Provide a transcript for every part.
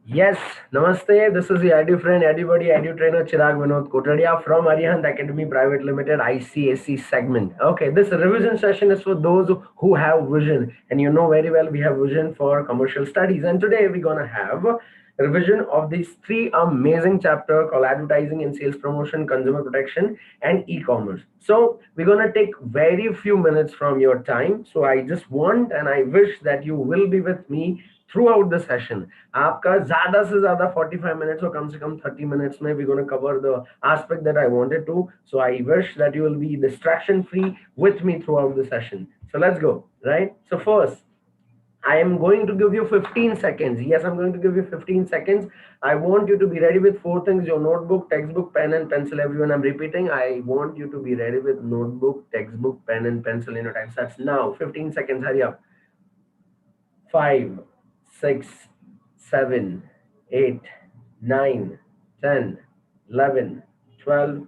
Yes, Namaste. This is your edu friend, edubuddy, edu trainer Chirag Vinod Kotadia from Arihant Academy Private Limited ICSE segment. Okay, this revision session is for those who have vision, and you know very well we have vision for commercial studies. And today we're gonna have a revision of these three amazing chapter called advertising and sales promotion, consumer protection, and e-commerce. So we're gonna take very few minutes from your time. So I just want and I wish that you will be with me throughout the session. आपका ज्यादा से ज्यादा 45 minutes और कम से कम 30 minutes में we're going to cover the aspect that I wanted to. So I wish that you will be distraction free with me throughout the session. So let's go, right? So first, I am going to give you 15 seconds. Yes, I'm going to give you 15 seconds. I want you to be ready with four things: your notebook, textbook, pen, and pencil. Everyone, I'm repeating. I want you to be ready with notebook, textbook, pen, and pencil in your time. That's now. 15 seconds. Hurry up. 5, 6, 7, 8, 9, 10, 11, 12,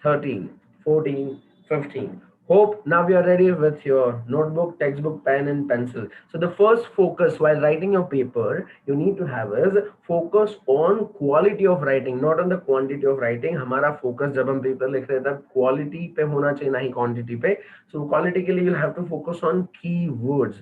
13, 14, 15. Hope now you are ready with your notebook, textbook, pen, and pencil. So the first focus while writing your paper you need to have is focus on quality of writing, not on the quantity of writing. हमारा focus जब हम paper लिख रहे हैं तब quality पे होना चाहिए ना ही quantity पे. So quality के लिए you'll have to focus on keywords.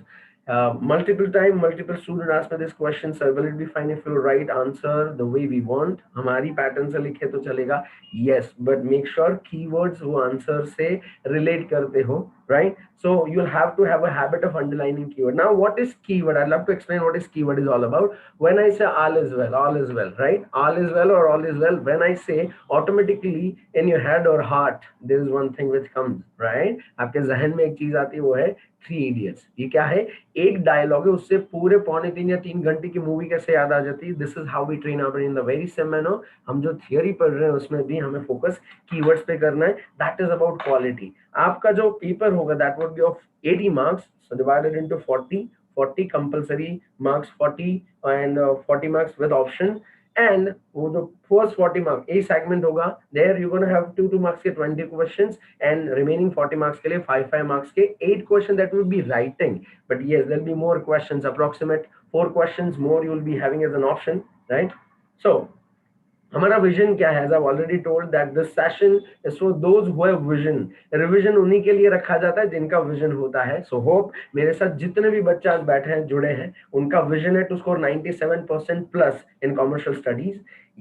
Multiple time, multiple student ask me this question, sir, will it be fine if you write answer the way we want? हमारी pattern से लिखे तो चलेगा. Yes, but make sure keywords वो answer से relate करते हो, right? So you'll have to have a habit of underlining keyword. Now, what is keyword? I'd love to explain what is keyword is all about. When I say all is well, right? All is well or all is well. When I say, automatically in your head or heart, there is one thing which comes, right? आपके जहन में एक चीज आती है वो है three idiots. ये क्या है? एक डायलॉग है, उससे पूरे पौने 3 या 3 घंटे की मूवी कैसे याद आ जाती है? This is how we train our brain in the very same manner. हम जो थियोरी पढ़ रहे हैं उसमें भी हमें फोकस कीवर्ड्स पे करना है. That is about quality. आपका जो पेपर होगा that would be of 80 marks, so divided into 40 compulsory marks, 40 and 40 marks with option. And वो जो first 40 mark A segment होगा, there you're going to have 2 marks के 20 questions, and remaining 40 marks के लिए 5 marks के 8 questions that will be writing. But yes, there'll be more questions, approximate 4 questions more you will be having as an option, right? So हमारा vision क्या है? I've already told that this session is for those who have vision. Revision उन्हीं के लिए रखा जाता है जिनका विजन होता है. So hope मेरे साथ जितने भी बच्चे आज बैठे हैं, जुड़े हैं, उनका विजन है to score 97% plus in commercial studies.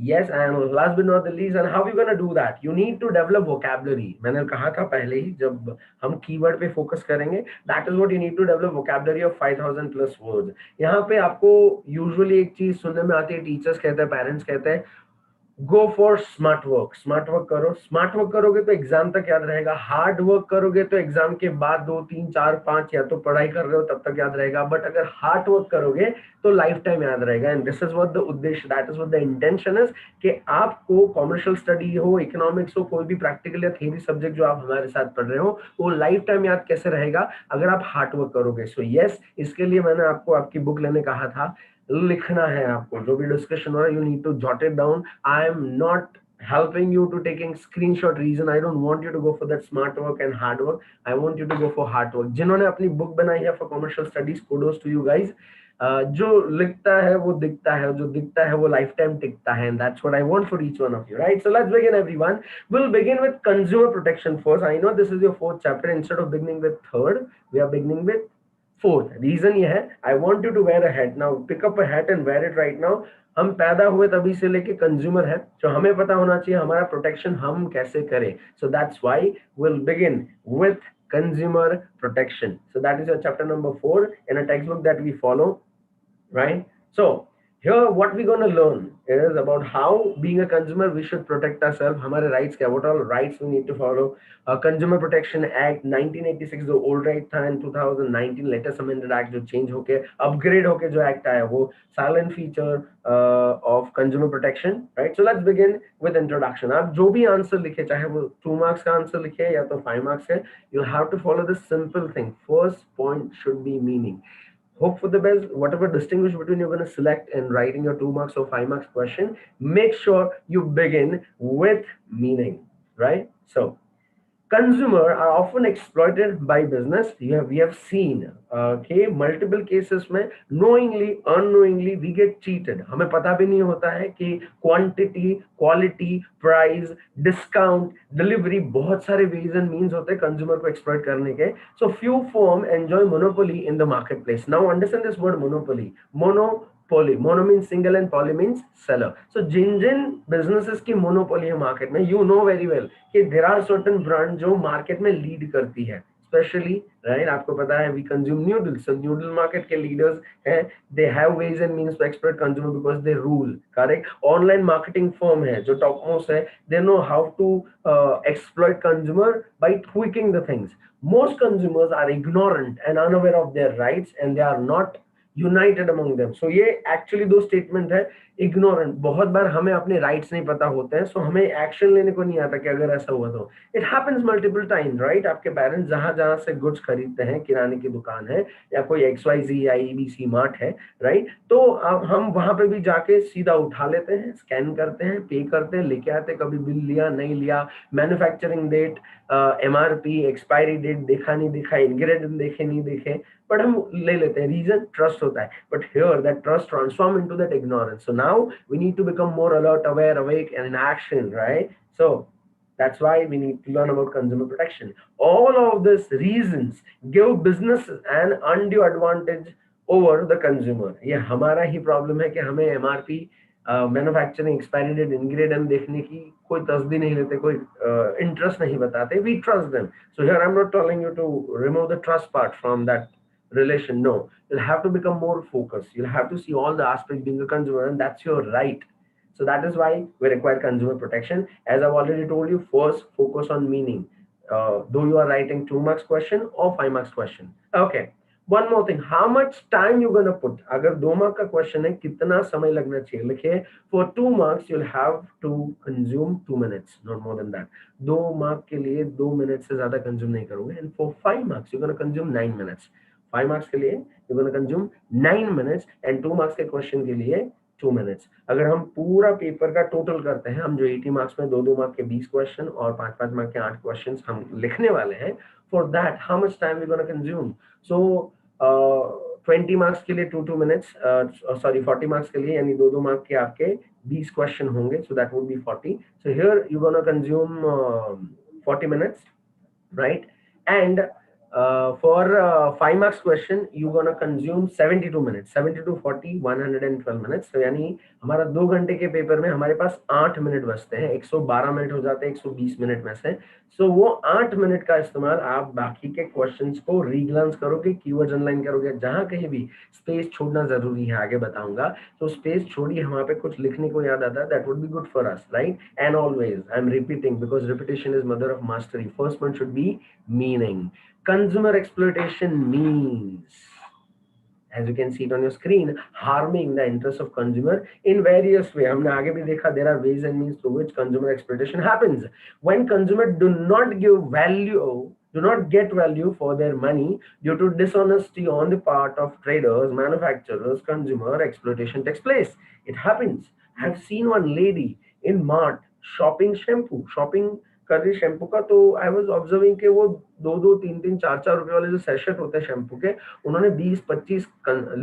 Yes, and last but not the least, and how you gonna do that? You need to develop vocabulary. मैंने कहा था पहले ही, जब हम कीवर्ड पे फोकस करेंगे, that is what you need to develop vocabulary of 5000 plus words. यहाँ पे आपको यूजुअली एक चीज सुनने में आती है, टीचर्स कहते हैं, पेरेंट्स कहते हैं, go for smart work. Smart work करो. स्मार्ट वर्क करोगे तो एग्जाम तक याद रहेगा. हार्ड वर्क करोगे तो एग्जाम के बाद 2 3 4 5 या तो पढ़ाई कर रहे हो तब तक याद रहेगा. बट अगर हार्ड वर्क करोगे तो लाइफ टाइम याद रहेगा. And this is what the उद्देश्य, that is what the intention is, कि आपको कॉमर्शियल स्टडी हो, इकोनॉमिक्स हो, कोई भी प्रैक्टिकल या थ्योरी सब्जेक्ट जो आप हमारे साथ पढ़ रहे हो, वो लाइफ टाइम याद कैसे रहेगा अगर आप हार्ड वर्क करोगे. सो यस, इसके लिए मैंने आपको आपकी बुक लेने कहा था. लिखना है आपको, जो भी डिस्कशन हो रहा है, you need to jot it down. I am not helping you to taking screenshot. Reason, I don't want you to go for that smart work and hard work. I want you to go for hard work. जिन्होंने अपनी book बनाई है for commercial studies, kudos to you guys. जो लिखता है वो दिखता है, जो दिखता है वो लाइफ टाइम टिकता है. And that's what I want for each one of you, right? So let's begin, everyone. We'll begin with consumer protection first. I know this is your 4th chapter. Instead of beginning with 3rd, we are beginning with 4th. Reason ये है, I want you to wear a hat. Now pick up a hat and wear it right now. हम पैदा हुए तभी से लेके consumer है, जो हमें पता होना चाहिए हमारा प्रोटेक्शन हम कैसे करें. So that's why will begin with consumer protection. So that is your chapter number 4 in a textbook that we follow, right? So here what we're going to learn is about how being a consumer we should protect ourselves. हमारे rights क्या, what all rights we need to follow. Consumer Protection Act 1986 जो old right था, in 2019 latest amended act जो change होके upgrade होके जो act आया, वो silent feature of consumer protection, right? So let's begin with introduction. आप जो भी आंसर लिखे, चाहे वो 2 marks का आंसर लिखे या तो 5 marks है, you have to follow this simple thing. First point should be meaning. Hope for the best. Whatever distinguish between you're going to select in writing your 2 marks or 5 marks question, make sure you begin with meaning, right? So Consumer are often exploited by business. We have seen okay multiple cases में knowingly unknowingly we get cheated. हमें पता भी नहीं होता है कि quantity, quality, price, discount, delivery, बहुत सारे ways and means होते हैं consumer को exploit करने के. So few firm enjoy monopoly in the marketplace. Now understand this word monopoly. Mono means single and poly means seller. So Jin businesses की monopoly है market में, you know very well कि there are certain brand जो market में lead करती है. Especially right, आपको पता है we consume noodles. So noodle market के leaders हैं, they have ways and means to exploit consumer because they rule. Correct. Online marketing firm है जो topmost है, they know how to exploit consumer by tweaking the things. Most consumers are ignorant and unaware of their rights and they are not united among them. So ये actually दो statement है. Ignorant, बहुत बार हमें अपने rights नहीं पता होते हैं, सो हमें एक्शन लेने को नहीं आता कि अगर ऐसा हुआ तो. It happens multiple time right. आपके पेरेंट्स जहां जहां से गुड्स खरीदते हैं, किराने की दुकान है या कोई XYZ या ABC मार्ट है राइट, तो अब हम वहां पे भी जाके सीधा उठा लेते हैं, स्कैन करते हैं, पे करते हैं, लेके आते हैं. कभी बिल लिया नहीं लिया, manufacturing date, MRP, expiry date देखा नहीं देखा, इंग्रेडिएंट देखे नहीं देखे, बट हम ले लेते हैं. रीजन ट्रस्ट होता है. But here that trust transform into that ignorance. So now we need to become more alert, aware, awake and in action right. So that's why we need to learn about consumer protection. All of these reasons give business an undue advantage over the consumer. ये हमारा ही problem है कि हमें MRP, manufacturing expiry date, ingredient देखने की कोई तसदी नहीं लेते, कोई इंटरेस्ट नहीं बताते. We trust them. So here I am not telling you to remove the trust part from that relation. No, you'll have to become more focused. You'll have to see all the aspects being a consumer, and that's your right. So that is why we require consumer protection. As I've already told you, first focus on meaning. Though you are writing 2 marks question or 5 marks question. Okay. One more thing, how much time you gonna put? अगर 2 mark का question है, कितना समय लगना चाहिए लिखिए. For 2 marks you'll have to consume 2 minutes, not more than that. 2 mark के लिए 2 minutes से ज़्यादा consume नहीं करोगे. And for 5 marks you're gonna consume 9 minutes. 5 marks के लिए you're gonna consume 9 minutes and 2 marks के question के लिए 2 minutes. अगर हम पूरा पेपर का टोटल करते हैं, हम जो 80 मार्क्स में 2-2 मार्क के 20 क्वेश्चन और 5-5 मार्क के 8 क्वेश्चन हम लिखने वाले हैं, for that how much time we gonna consume? So 20 marks के लिए 2-2 मिनट्स, सॉरी 40 मार्क्स के लिए यानी 2-2 मार्क के आपके 20 क्वेश्चन होंगे, so that would be 40. So here you gonna consume 40 minutes, right? And for 5 marks question you gonna consume 72 minutes. 72 40 112 minutes. तो यानी हमारा 2 घंटे के पेपर में हमारे पास 8 मिनट बचते हैं. 112 मिनट हो जाते हैं 120 मिनट में से. सो वो 8 मिनट का इस्तेमाल आप बाकी के क्वेश्चंस को रीग्लांस करोगे, कीवर्ड्स अनलाइन करोगे. जहां कहीं भी स्पेस छोड़ना जरूरी है, आगे बताऊंगा. तो स्पेस छोड़िए, वहां पे कुछ लिखने को याद आता है, that would be good for us right. And always I am repeating because repetition is mother of mastery. First one should be meaning. Consumer exploitation means, as you can see it on your screen, harming the interest of consumer in various ways. हमने आगे भी देखा, there are ways and means through which consumer exploitation happens. When consumer do not get value for their money due to dishonesty on the part of traders, manufacturers, consumer exploitation takes place. It happens. I have seen one lady in mart shopping कर रही shampoo का. तो I was observing कि वो 2-2 3-3 4-4 रुपए वाले जो सेशेट होते हैं शैम्पू के, उन्होंने 20-25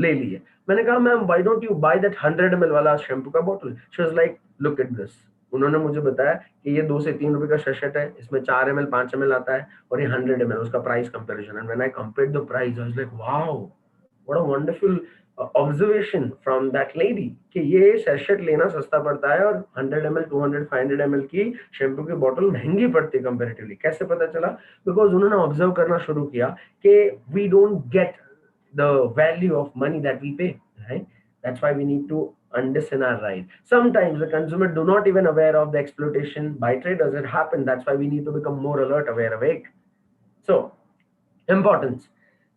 ले लिए. मैंने कहा ma'am why don't you by that 100 ml वाला शैम्पू का bottle? She was like look at this. उन्होंने मुझे बताया कि ये 2 से 3 रुपए का सेशेट है, इसमें 4 ml 5 ml आता है और ये 100 ml, उसका price comparison. And when I compared the price I was like wow, what a wonderful observation from that lady कि ये सेशेट लेना सस्ता पड़ता है और 100 ml 200 500 ml की शैम्पू की बोतल महंगी पड़ती है कंपैरेटिवली. कैसे पता चला? बिकॉज उन्होंने ऑब्जर्व करना शुरू किया कि we don't get the value of money that we pay, right? That's why we need to understand our right. Sometimes the consumer do not even aware of the exploitation by traders. It happens. That's why we need to become more alert, aware, awake. So, importance.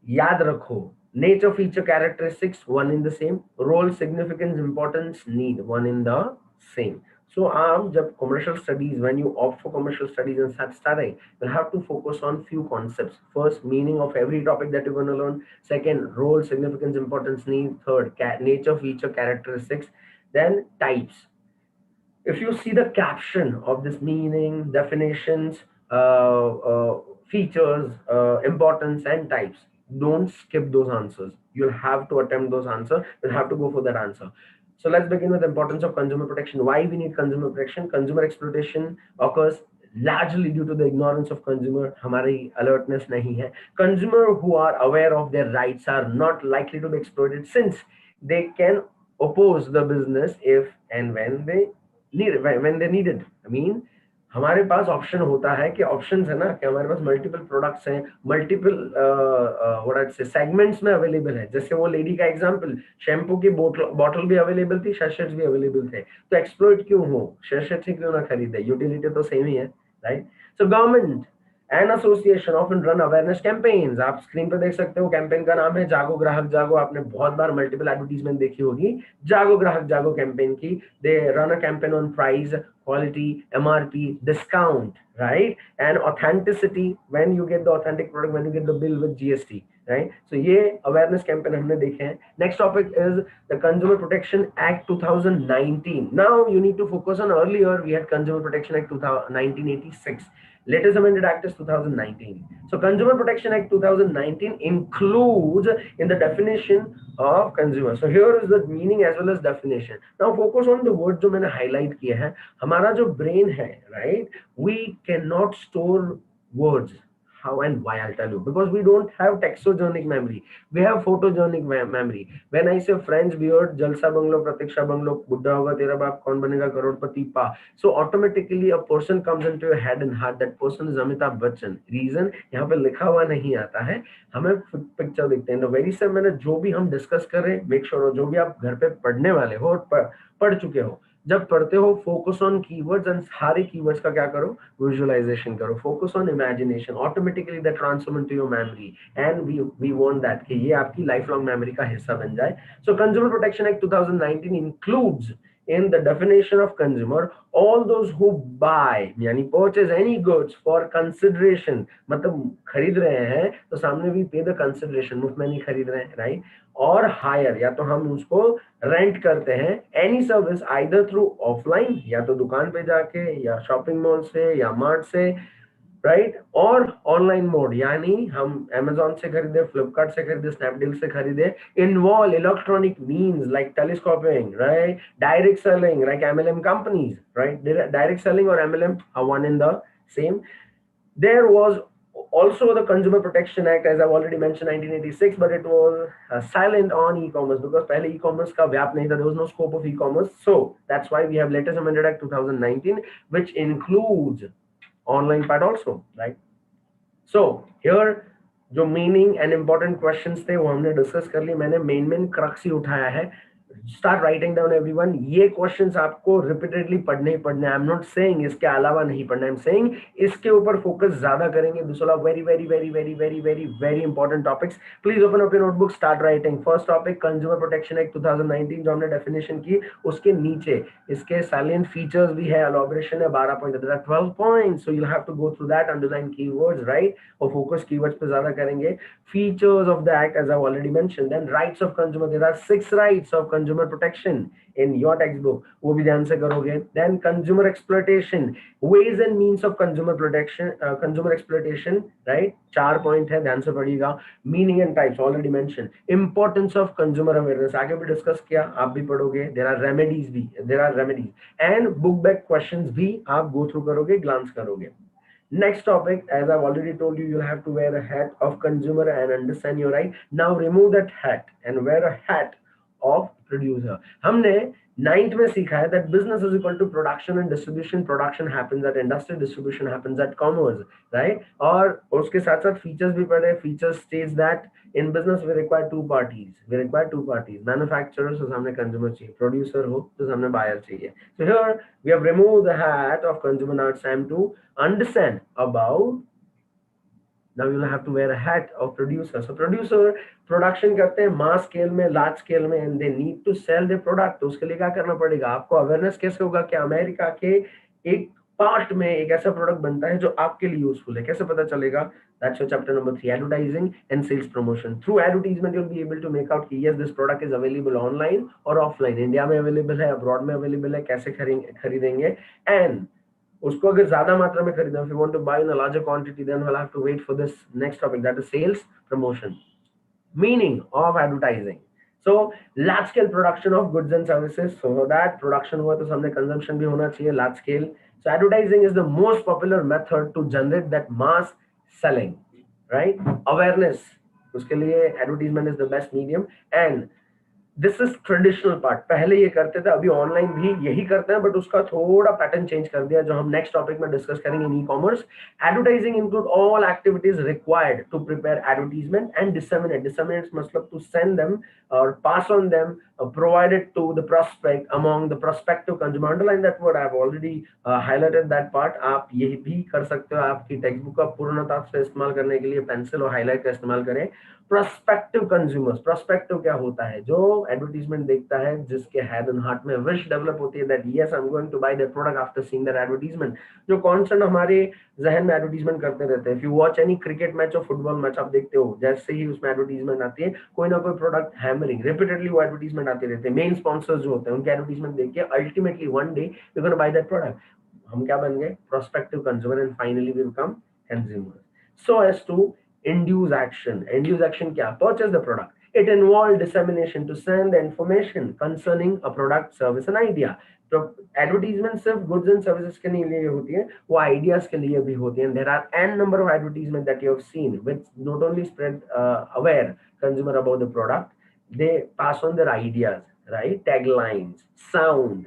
याद रखो, nature, feature, characteristics one in the same, role, significance, importance, need one in the same. So आप जब commercial studies, when you opt for commercial studies and start studying, you'll have to focus on few concepts. First, meaning of every topic that you're going to learn. Second, role, significance, importance, need. Third, nature, feature, characteristics. Then types. If you see the caption of this meaning, definitions, features, importance, and types. Don't skip those answers. You'll have to attempt those answers. You'll have to go for that answer. So let's begin with the importance of consumer protection. Why we need consumer protection? Consumer exploitation occurs largely due to the ignorance of consumer. हमारी alertness नहीं है. Consumer who are aware of their rights are not likely to be exploited, since they can oppose the business if and when they need it. I mean, हमारे पास option होता है कि options है ना, कि हमारे पास मल्टीपल प्रोडक्ट्स हैं, multiple what से सेगमेंट्स में अवेलेबल है. जैसे वो लेडी का एग्जांपल, शैम्पू की बॉटल भी अवेलेबल थी, सैशेट्स भी अवेलेबल थे, तो एक्सप्लॉइट क्यों हो, सैशेट ही क्यों ना खरीदे, यूटिलिटी तो सेम ही है, right. So government and association often run awareness campaigns. आप स्क्रीन पे देख सकते हो, कैंपेन का नाम है जागो ग्राहक जागो. आपने बहुत बार मल्टीपल एडवर्टीजमेंट देखी होगी जागो ग्राहक जागो कैंपेन की. They run a campaign on price, quality, MRP, discount, right? And authenticity, when you get the authentic product, when you get the bill with GST, right? So ये awareness campaign हमने देखे हैं. Next topic is the Consumer Protection Act 2019. Now you need to focus on earlier we had Consumer Protection Act 1986. Latest amended act is 2019. So Consumer Protection Act 2019 includes in the definition of consumer. So here is the meaning as well as definition. Now focus on the words जो मैंने highlight किए हैं. हमारा जो brain है, right? We cannot store words. How and why, I'll tell you. Because we don't have textogenic memory. We have photogenic memory. When I say French beard, Jalsa Bungalow, Pratiksha Bungalow, Buddha hoga, tera baap kaun banega, crorepati pa. So automatically a person comes into your head and heart. That person is Amitabh Bachchan. Reason यहाँ पे लिखा हुआ नहीं आता है, हमें picture दिखते हैं. तो वेरी सर मैंने जो भी हम डिस्कस कर रहे हैं, मेक श्योर जो भी आप घर पे पढ़ने वाले हो और पढ़ चुके हो, जब पढ़ते हो फोकस ऑन कीवर्ड्स एंड सारे कीवर्ड्स का क्या करो, विजुअलाइजेशन करो. Focus on imagination, automatically that transform into your memory and we want that कि ये आपकी लाइफ लॉन्ग मेमोरी का हिस्सा बन जाए. सो consumer protection act 2019 includes in the definition of consumer all those who buy यानी purchase any goods for consideration, मतलब खरीद रहे हैं तो सामने भी pay the consideration, मुफ्त में नहीं खरीद रहे हैं, राइट. और हायर, या तो हम उसको रेंट करते हैं, any service either through offline, या तो दुकान पे जाके, या शॉपिंग मॉल से, या मार्ट से, राइट, और ऑनलाइन मोड, यानी हम Amazon से खरीदे, फ्लिपकार्ट से खरीदे, स्नैपडील से खरीदे. Involve electronic means like telescoping, right, direct selling like MLM companies, right? Direct selling or MLM are one in the same. There was also the Consumer Protection Act, as I've already mentioned, 1986, but it was silent on e-commerce because पहले e-commerce का व्याप नहीं था. There was no scope of e-commerce, so that's why we have latest amended act 2019, which includes online part also, right? So here जो meaning and important questions थे वो हमने discuss कर लिए. मैंने मेन क्रक्स ही उठाया है. Start writing down everyone. ये क्वेश्चंस आपको रिपीटेडली पढ़ने ही पढ़ने. आई एम नॉट सेइंग इसके अलावा नहीं पढ़ना, आई एम सेइंग इसके ऊपर फोकस ज्यादा करेंगे. दिस वाला very very very very very very very important topics. Please open up your notebook, start writing. First topic consumer protection act 2019 जो हमने डेफिनेशन की, उसके नीचे इसके सैलिएंट फीचर्स भी है, एलॉबरेशन है, 12 point, 12 point. So you have to go through that, underline keywords, right, और फोकस कीवर्ड्स पे ज्यादा करेंगे. Features of the act, as I've already mentioned. Then rights of consumer, there are 6 rights of consumer protection in your textbook, वो भी ध्यान से करोगे. Then consumer exploitation, ways and means of consumer protection, consumer exploitation, right, 4 point है, ध्यान से पढ़िएगा. Meaning and types already mentioned. Importance of consumer awareness आगे भी डिस्कस किया, आप भी पढ़ोगे. There are remedies भी, there are remedies and book back questions भी आप go through करोगे, glance करोगे. Next topic, as I've already told you, you'll have to wear a hat of consumer and understand your right. Now remove that hat and wear a hat of producer. हमने 9th में सीखा है that business is equal to production and distribution. Production happens at industry, distribution happens at commerce, right? और उसके साथ साथ features भी पढ़े. Features states that in business we require two parties. We require two parties. Manufacturer तो सामने consumer चाहिए, producer हो तो सामने buyer चाहिए. So here we have removed the hat of consumer. Now it's time to understand about. Now you will have to wear a hat of producer. So producer production करते हैं mass scale में, large scale में, and they need to sell the product. तो उसके लिए क्या करना पड़ेगा, आपको अवेयरनेस कैसे होगा कि अमेरिका के एक पार्ट में एक ऐसा प्रोडक्ट बनता है जो आपके लिए यूजफुल है. कैसे पता चलेगा? That's your chapter number 3, advertising and sales promotion. Through advertisement you will be able to make out कि yes this product is available online और ऑफलाइन. इंडिया में अवेलेबल है, अब्रॉड में अवेलेबल है, कैसे खरीदेंगे. एंड उसको अगर ज्यादा मात्रा में खरीदना, if you want to buy in a larger quantity, then we'll have to wait for this next topic, that is sales promotion. Meaning of advertising. So large scale production of goods and services, so that production हुआ तो सामने consumption भी होना चाहिए large scale. So advertising is the most popular method to generate that mass selling, right? Awareness, उसके लिए advertisement is the best medium. And this is traditional part, पहले ये करते थे, अभी ऑनलाइन भी यही करते हैं, बट उसका थोड़ा पैटर्न चेंज कर दिया, जो हम नेक्स्ट टॉपिक में डिस्कस करेंगे in e commerce. Advertising include all activities required to prepare advertisement and disseminate. Disseminate मतलब टू सेंड देम और pass on them, provided to the prospect among the prospective consumer. Underline that word, I have already highlighted that part. आप ये भी कर सकते हो, आपकी text book का पूर्णता से इस्तेमाल करने के लिए पेंसिल और हाईलाइट का इस्तेमाल करें. प्रोस्पेक्टिव कंज्यूमर्स, प्रोस्पेक्टिव क्या होता है? जो एडवर्टीजमेंट देखता है, जिसके हेड एंड हार्ट में विश डेवलप होती है that yes I am going to buy that product after seeing that advertisement. जो कॉन्स्टेंट हमारे जहन में एडवर्टीजमेंट करते रहते हैं. If you watch any cricket match और फुटबॉल मैच, आप देखते हो जैसे ही उसमें एडवर्टीजमेंट आती है, कोई ना कोई प्रोडक्ट हैमरिंग रिपीटेडली वो एडवर्टीजमेंट आते रहते हैं. मेन स्पॉन्सर्स जो होते हैं उनके एडवर्टीजमेंट देख के ultimately one day you gonna buy that product. हम क्या बन गए? Prospective consumer, and finally we become consumer. So as to induce action. Induce action क्या? Purchase the product. It involves dissemination to send the information concerning a product, service and idea. तो advertisement सिर्फ goods and services के लिए होती है, वो ideas के लिए भी होती है. There are an number of advertisement that you have seen which not only spread aware consumer about the product, they pass on their ideas, right? Taglines, sound.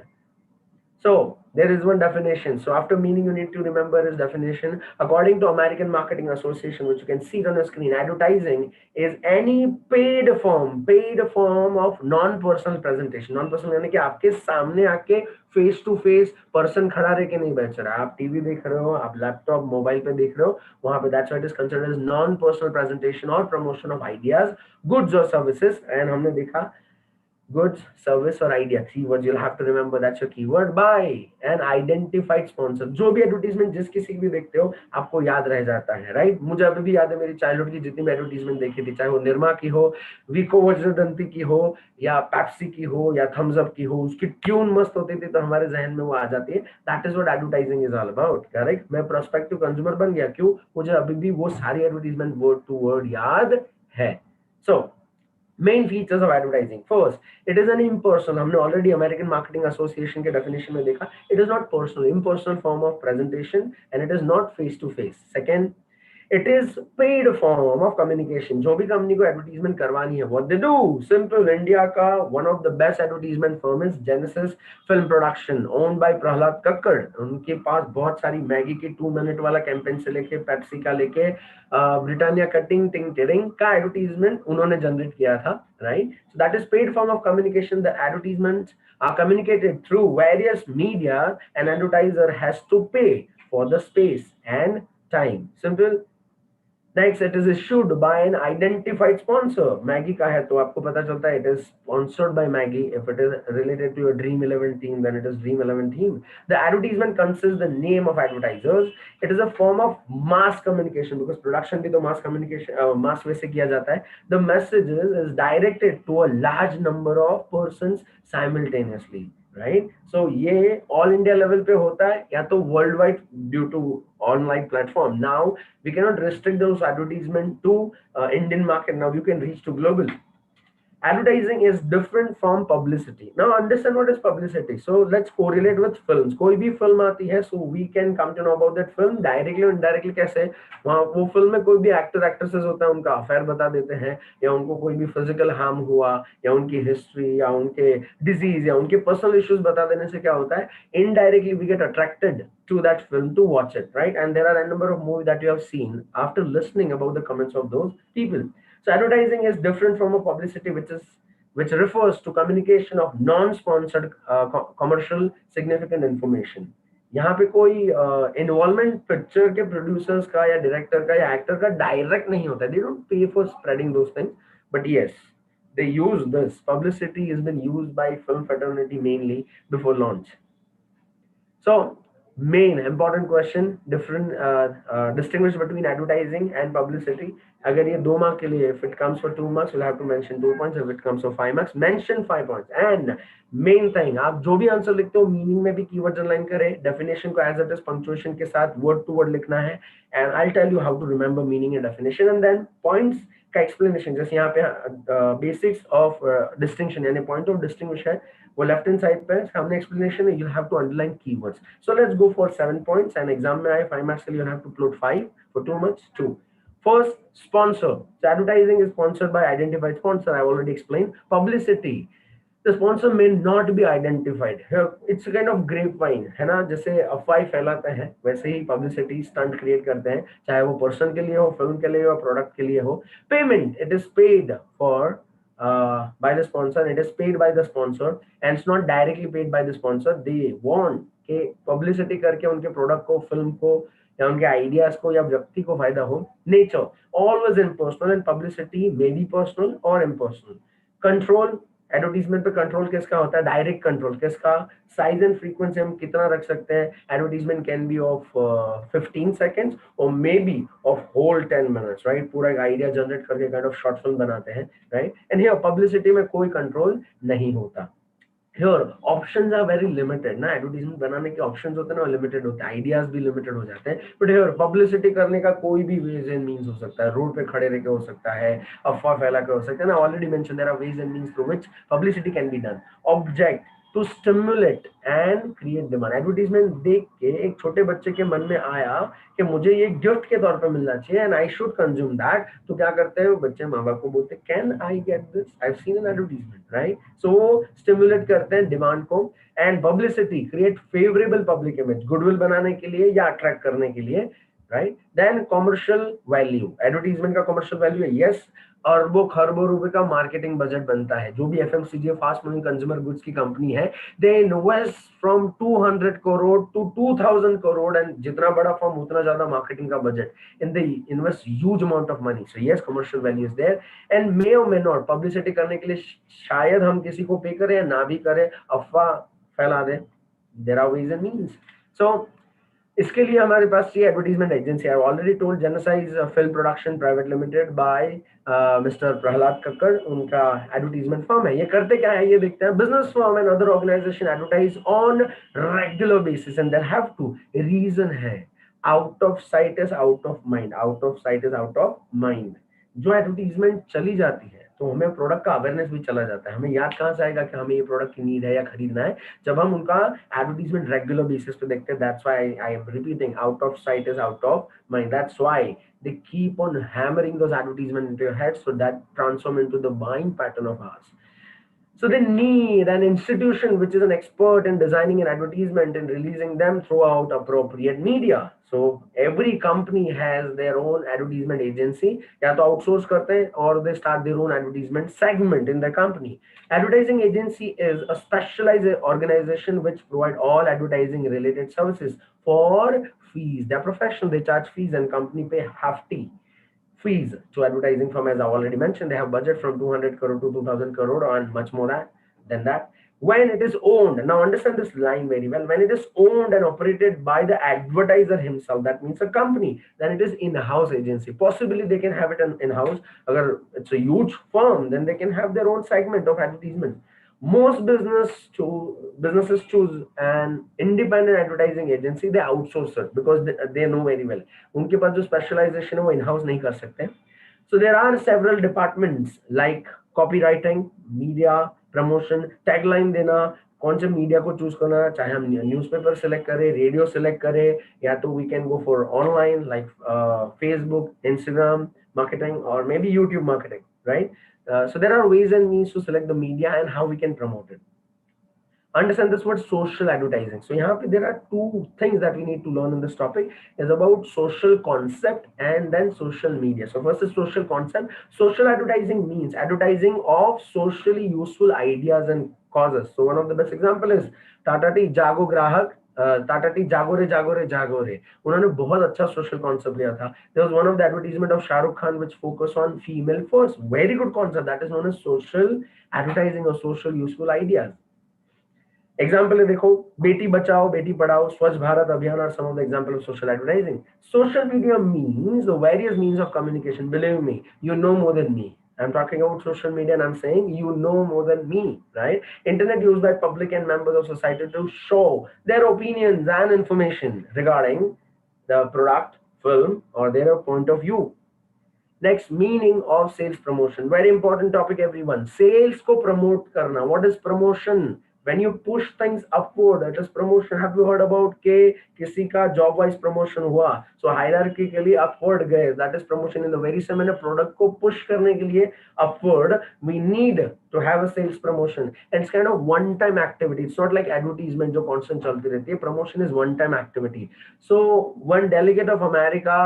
So there is one definition. So after meaning, you need to remember his definition. According to American Marketing Association, which you can see on the screen, advertising is any paid form of non-personal presentation. Non-personal यानी कि आपके सामने आके face to face person खड़ा रह के नहीं बेच रहा है. आप टीवी देख रहे हो, आप लैपटॉप मोबाइल पे देख रहे हो, वहां पे that's what is considered as non-personal presentation और प्रमोशन ऑफ आइडियाज, गुड्स और सर्विसेज. एंड हमने देखा goods, service और idea, keywords you'll have to remember, that's your keyword. By an identified sponsor. जो भी एडवर्टीजमेंट जिस किसी की भी देखते हो, आपको याद रह जाता है, राइट? मुझे अभी भी याद है मेरी चाइल्डहुड की जितनी भी एडवर्टीजमेंट देखी थी, चाहे वो निर्मा की हो, विको वज्रदंती की हो, या पेप्सी की हो, या थम्स अप की हो, उसकी ट्यून मस्त होती थी तो हमारे जहन में वो आ जाती है. That is what advertising is all about, correct? मैं प्रोस्पेक्टिव कंज्यूमर बन गया, क्यों? मुझे अभी भी वो सारी एडवर्टीजमेंट वर्ड टू वर्ड याद है. So main features of advertising. First, it is an impersonal. हमने ऑलरेडी अमेरिकन मार्केटिंग एसोसिएशन के डेफिनेशन में देखा, it is not personal, impersonal form of presentation, and it is not face to face. Second, it is paid form of communication. जो भी company को advertisement करवानी है, what they do, simple. India का one of the best advertisement firm is genesis film production, owned bye Prahlad Kakkar. उनके पास बहुत सारी Maggi की 2 मिनट वाला कैंपेन से लेके पेप्सी का लेके ब्रिटानिया कटिंग टिंग टिरिंग का एडवर्टीजमेंट उन्होंने जनरेट किया था, right? So that is paid form of communication. The advertisements are communicated through various media. An advertiser has to pay for the space and time. Simple. Next, it is issued by an identified sponsor. Maggie का है तो आपको पता चलता है it is sponsored by Maggie. If it is related to your Dream 11 team, then it is Dream 11 team. The advertisement consists the name of advertisers. It is a form of mass communication because production भी तो mass communication mass way से किया जाता है. The message is directed to a large number of persons simultaneously. Right? So ये all India level पे होता है या तो world wide due to online platform. Now we can not restrict those advertisement to Indian market. Now you can reach to global. Advertising is different from publicity. Now understand what is publicity. So let's correlate with films. कोई भी film आती है, so we can come to know about that film directly or indirectly. कैसे? वहाँ वो film में कोई भी एक्टर एक्ट्रेसेस होता है, उनका अफेयर बता देते हैं, या उनको कोई भी फिजिकल हार्म हुआ, या उनकी हिस्ट्री, या उनके डिजीज, या उनके पर्सनल इश्यूज बता देने से क्या होता है? Indirectly we get attracted to that film to watch it, right? And there are a number of movies that you have seen after listening about the comments of those people. So advertising is different from a publicity, which refers to communication of non-sponsored commercial significant information. यहाँ पे कोई involvement picture के producers का या director का या actor का direct नहीं होता है. They don't pay for spreading those things, but yes they use this. Publicity has been used by film fraternity mainly before launch. So Main important question, different distinguish between advertising and publicity. अगर ये 2 mark के लिए, if it comes for 2 marks you'll have to mention 2 points. If it comes for 5 marks, mention 5 points. And main thing, आप जो भी answer लिखते हो meaning में भी कीवर्ड्स अलाइन करें, डेफिनेशन को एज इट इज पंक्चुएशन के साथ वर्ड टू वर्ड लिखना है. And I tell you how to remember meaning and definition, and then points का एक्सप्लेनेशन. जैसे यहाँ पे बेसिक्स ऑफ डिस्टिंक्शन यानी पॉइंट ऑफ डिस्टिंग्विश है, वो लेफ्ट हैंड साइड पे सामने एक्सप्लेनेशन है. You have to underline keywords. So let's go for 7 points. And exam में आए 5 मार्क्स के लिए you have to plot 5 for 2 marks 2. First, sponsor. So advertising is sponsored by identified sponsor. I already explained. Publicity. The sponsor may not be identified. It's a kind of grapevine, है ना. जैसे अफवाह फैलाते हैं वैसे ही publicity stunt create करते हैं, चाहे वो पर्सन के लिए हो, फिल्म के लिए हो, प्रोडक्ट के लिए हो. Payment, it is paid for by the sponsor. It is paid by the sponsor and it's not directly paid by the sponsor. They want कि पब्लिसिटी करके उनके प्रोडक्ट को, फिल्म को या उनके आइडियाज को या व्यक्ति को फायदा हो. Nature, always impersonal and publicity may be personal और इम्पर्सनल. कंट्रोल, एडवर्टीजमेंट पे कंट्रोल किसका होता है? डायरेक्ट कंट्रोल किसका? साइज एंड फ्रीक्वेंसी हम कितना रख सकते हैं. Advertisement can be of 15 seconds और may be of whole 10 minutes, right. पूरा एक आइडिया जनरेट करके काइंड ऑफ शॉर्ट फिल्म बनाते हैं, राइट. एंड हियर पब्लिसिटी में कोई कंट्रोल नहीं होता. Here options are very limited ना. एडवर्टीजमेंट बनाने के ऑप्शंस होते हैं ना, लिमिटेड होते हैं, आइडियाज भी लिमिटेड हो जाते हैं. बट हियर पब्लिसिटी करने का कोई भी वेज एंड मींस हो सकता है. रोड पे खड़े रह के हो सकता है, अफवाह फैला के हो सकता है ना. Already mention there are ways and means through which publicity can be done. Object, to stimulate and create demand. Advertisement देख के एक छोटे बच्चे के मन में आया कि मुझे ये गिफ्ट के तौर पे मिलना चाहिए and I should consume that. तो क्या करते हैं वो बच्चे, माँ बाप को बोलते हैं can I get this, I have seen an advertisement, right. So वो स्टिमुलेट करते हैं डिमांड को. And publicity create favourable public image, goodwill बनाने के लिए या अट्रैक्ट करने के लिए, right. Then commercial value, advertisement का कॉमर्शियल वैल्यू है, यस. अरबों खरबों रुपए का मार्केटिंग बजट बनता है. जो भी FMCG fast moving consumer goods की कंपनी है, they invest from 200 crore to 2000 crore and जितना बड़ा फॉर्म उतना ज्यादा मार्केटिंग का budget. In they invest huge amount of money. So yes, commercial value is there. And may और मे नॉट, पब्लिसिटी करने के लिए शायद हम किसी को पे करें या ना भी करें, अफवाह फैला दें. There are ways and means. So इसके लिए हमारे पास चाहिए advertisement agency. I already told, जेनोसाइज film production private limited by Mister Prahlad Kakkar, उनका एडवर्टीजमेंट फर्म है. ये करते क्या है ये देखते हैं. Business firm and other organisation advertise on regular basis and there have to. Reason है out of sight is out of mind. Out of sight is out of mind. जो एडवर्टीजमेंट चली जाती है तो हमें प्रोडक्ट का अवेयरनेस भी चला जाता है. हमें याद कहाँ से आएगा कि हमें ये प्रोडक्ट की नीड है या खरीदना है? जब हम उनका एडवर्टीजमेंट रेगुलर बेसिस पे देखते हैं. That's why I am repeating, out of sight is out of mind. That's why they keep on hammering those advertisements into your head so that transform into the buying pattern of ours. So they need an institution which is an expert in designing an advertisement and releasing them throughout appropriate media. So every company has their own advertisement agency. या तो outsource करते हैं or they start their own advertisement segment in their company. Advertising agency is a specialized organization which provide all advertising related services for fees. They're professional, they charge fees and company pay hefty fees to advertising firm. As I already mentioned, they have budget from 200 crore to 2000 crore and much more than that. When it is owned, now understand this line very well, when it is owned and operated by the advertiser himself, that means a company, then it is in-house agency. Possibly they can have it in-house. Agar it's a huge firm, then they can have their own segment of advertisement. Most businesses choose an independent advertising agency. They outsource it because they know very well. उनके पास जो specialization है वो in-house नहीं कर सकते. So there are several departments like copywriting, media, promotion, tagline देना, कौन से मीडिया को चूज करना, चाहे हम न्यूज़पेपर सेलेक्ट करें, रेडियो सेलेक्ट करें, या तो we can go for online like Facebook, Instagram marketing or maybe YouTube marketing, right? So there are ways and means to select the media and how we can promote it. Understand this word social advertising. So here there are two things that we need to learn in this topic is about social concept and then social media. So first is social concept. Social advertising means advertising of socially useful ideas and causes. So one of the best example is Tata Tea Jago Grahak. Tata T जागो रे जागो रे जागो रे, उन्होंने बहुत अच्छा social concept लिया था. There was one of the advertisement of Shahrukh Khan which focus on female first. Very good concept. That is known as social advertising और सोशल यूजफुल आइडियाज. एग्जाम्पल है देखो, Beti Bachao Beti Padhao, Swachh Bharat Abhiyan are some of the example of social advertising. Social media means the various means of communication. Believe me, you know more than me. I'm talking about social media and I'm saying you know more than me, right? Internet used by public and members of society to show their opinions and information regarding the product, film, or their point of view. Next, meaning of sales promotion. Very important topic, everyone. Sales ko promote karna. What is promotion? When you push things upward, it is promotion. Have you heard about के किसी का job wise promotion हुआ? So hierarchically upward गए. That is promotion. In the very same manner, product को push करने के लिए upward, we need to have a sales promotion. And it's kind of one-time activity. It's not like advertisement जो constant चलती रहती है. Promotion is one-time activity. So one delegate of America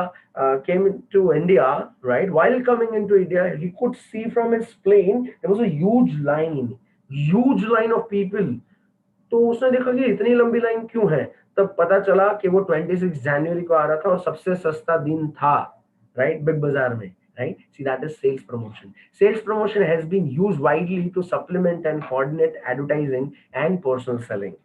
came to India, right? While coming into India, he could see from his plane there was a huge line of people. तो उसने देखा कि इतनी लंबी line क्यों है, तब पता चला कि वो 26 जनवरी को आ रहा था और सबसे सस्ता दिन था, राइट, बिग बाजार में, right? See, that is sales promotion. Sales promotion has been used widely to supplement and coordinate advertising and personal selling.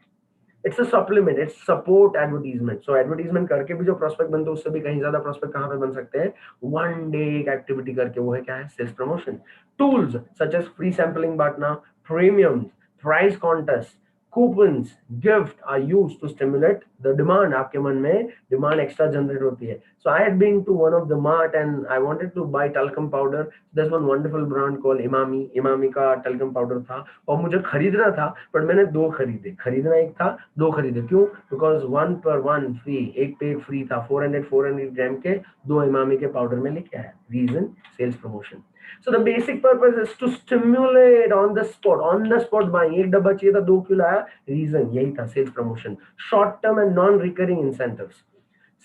It's a supplement, it's support advertisement. So advertisement करके भी जो प्रोस्पेक्ट बनते हैं उससे भी कहीं ज्यादा प्रोस्पेक्ट कहाँ पे बन सकते हैं, वन डे एक एक्टिविटी करके, वो है क्या है, sales promotion. Tools such as free sampling बांटना, premium, price contest, coupons, gift are used to stimulate the demand. आपके मन में डिमांड एक्स्ट्रा जनरेट होती है. So I had been to one of the mart and I wanted to buy talcum powder. There one wonderful brand called Emami. Emami का talcum powder था और मुझे खरीदना था, बट मैंने दो खरीदे. खरीदना एक था, दो खरीदे. क्यों? बिकॉज वन पर वन फ्री, एक पे एक फ्री था. 400 ग्राम के दो इमामी के पाउडर में लेके आया. Reason, sales promotion. So the basic purpose is to stimulate on the spot buying. एक डब्बा चाहिए था, दो क्यों लाया? Reason यही था, sales promotion. Short term and non-recurring incentives.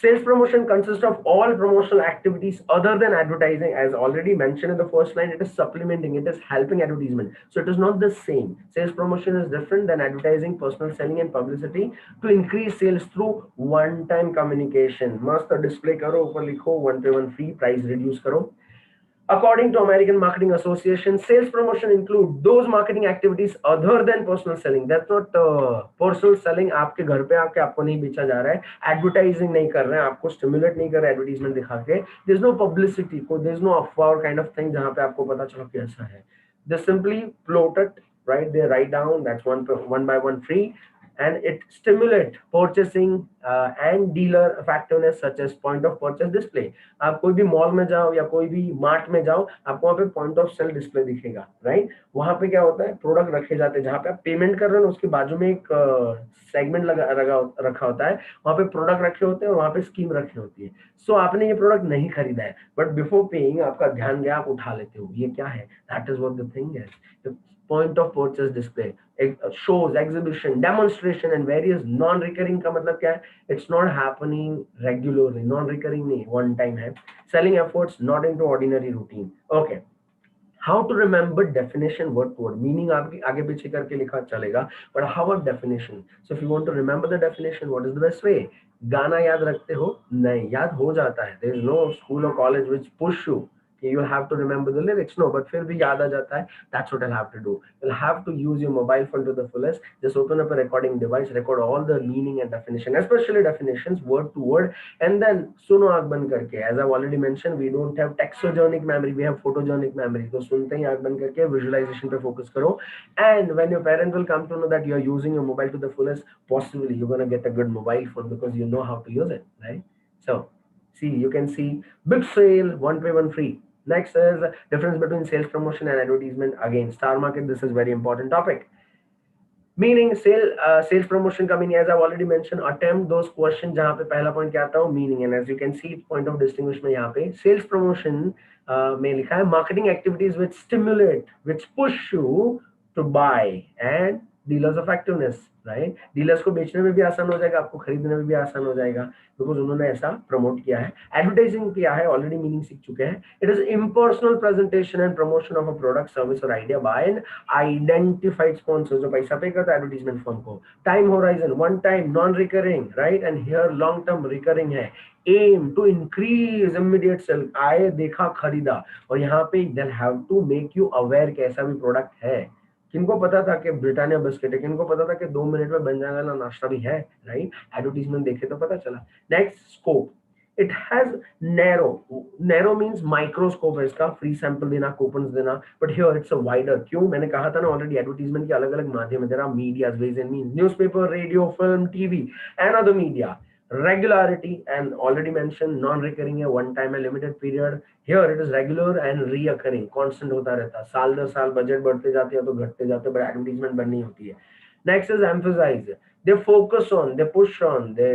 Sales promotion consists of all promotional activities other than advertising. As already mentioned in the first line, it is supplementing, it is helping advertisement. So it is not the same. Sales promotion is different than advertising, personal selling and publicity to increase sales through one-time communication. मस्त display करो, ऊपर लिखो 1 पे 1 free, price reduce करो. According to American Marketing Association, sales promotion include those marketing activities other than personal selling. That's not personal selling. आपके घर पे आके आपको नहीं बेचा जा रहा है, एडवर्टाइजिंग नहीं कर रहे हैं, आपको स्टिमुलेट नहीं कर रहे एडवर्टाइजमेंट दिखा के. There's no publicity, there's no अफवाह kind of thing जहाँ पे आपको पता चला कि ऐसा है. They simply float it, right? They write down that's one by one free. And it stimulate purchasing and dealer effectiveness such as point of purchase display. आप कोई भी मॉल में जाओ या कोई भी मार्ट में जाओ, आपको वहाँ पे पॉइंट ऑफ सेल डिस्प्ले दिखेगा, राइट? वहाँ पे क्या होता है, प्रोडक्ट रखे जाते हैं. जहाँ पे आप पेमेंट कर रहे हो उसके बाजू में एक सेगमेंट रखा होता है, वहाँ पे प्रोडक्ट रखे होते हैं और वहाँ पे स्कीम रखी होती है. सो आपने ये प्रोडक्ट नहीं खरीदा है, बट बिफोर पेइंग आपका ध्यान गया, आप उठा लेते हो. ये क्या है? That is what the thing है. Point of purchase display, shows, exhibition, demonstration and various non-recurring का मतलब क्या है? It's not happening regularly. Non-recurring नहीं, one time है. Selling efforts not into ordinary routine. Okay. How to remember definition word to word? Meaning आपकी आगे पीछे करके लिखा चलेगा, but how about definition? So if you want to remember the definition, what is the best way? गाना याद रखते हो? नहीं, याद हो जाता है. There is no school or college which push you you'll have to remember the lyrics. No, but फिर भी याद आ जाता है. That's what I'll have to do. You'll have to use your mobile phone to the fullest. Just open up a recording device, record all the meaning and definition, especially definitions word to word, and then सुनो आँख बंद करके. As I've already mentioned, we don't have textogenic memory, we have photogenic memory. तो सुनते ही आँख बंद करके visualization पे focus करो. And when your parent will come to know that you are using your mobile to the fullest, possibly you're gonna get a good mobile phone because you know how to use it, right? So see, you can see big sale, one pay one free. Next is difference between sales promotion and advertisement. Again, star market, this is very important topic. Meaning sales promotion का meaning, as I've already mentioned, attempt those questions जहाँ पे पहला point क्या आता है, meaning, and as you can see point of distinguish में यहाँ पे sales promotion में लिखा है marketing activities which stimulate, which push you to buy and dealers effectiveness, right? Dealers को बेचने में भी आसान हो जाएगा, आपको खरीदने में भी आसान हो जाएगा, बिकॉज उन्होंने ऐसा प्रमोट किया है. एडवर्टाइजिंग किया है, ऑलरेडी मीनिंग सीख चुके हैं. It is impersonal presentation and promotion of a product, service और idea by an identified sponsor जो पैसा पे करता है एडवर्टाइजमेंट फर्म को. Time horizon one time, non recurring, right? And here long term recurring है. Aim to increase immediate sale, आए देखा खरीदा. और यहाँ पे they have to make you aware कि ऐसा भी प्रोडक्ट है. किनको पता था कि ब्रिटानिया बिस्किट है, किनको पता था कि 2 मिनट में बन जाएगा ना नाश्ता भी है, राइट? एडवर्टीजमेंट देखे तो पता चला। Next, scope. It has narrow means microscope है इसका, फ्री सैंपल देना, कूपन्स देना, but here it's a wider. क्यों? मैंने कहा था ना ऑलरेडी, एडवर्टीजमेंट के अलग अलग माध्यम है। There are medias, ways and means, newspaper, radio, film, TV and other media. Regularity and already mentioned, non-recurring है, one time है, limited period. Here it is regular and reoccurring, constant होता रहता है, साल दर साल बजट बढ़ते जाते हैं तो घटते जाते हैं, बट एडवर्टीजमेंट बननी होती है। Next is emphasize. They focus on, they push on, they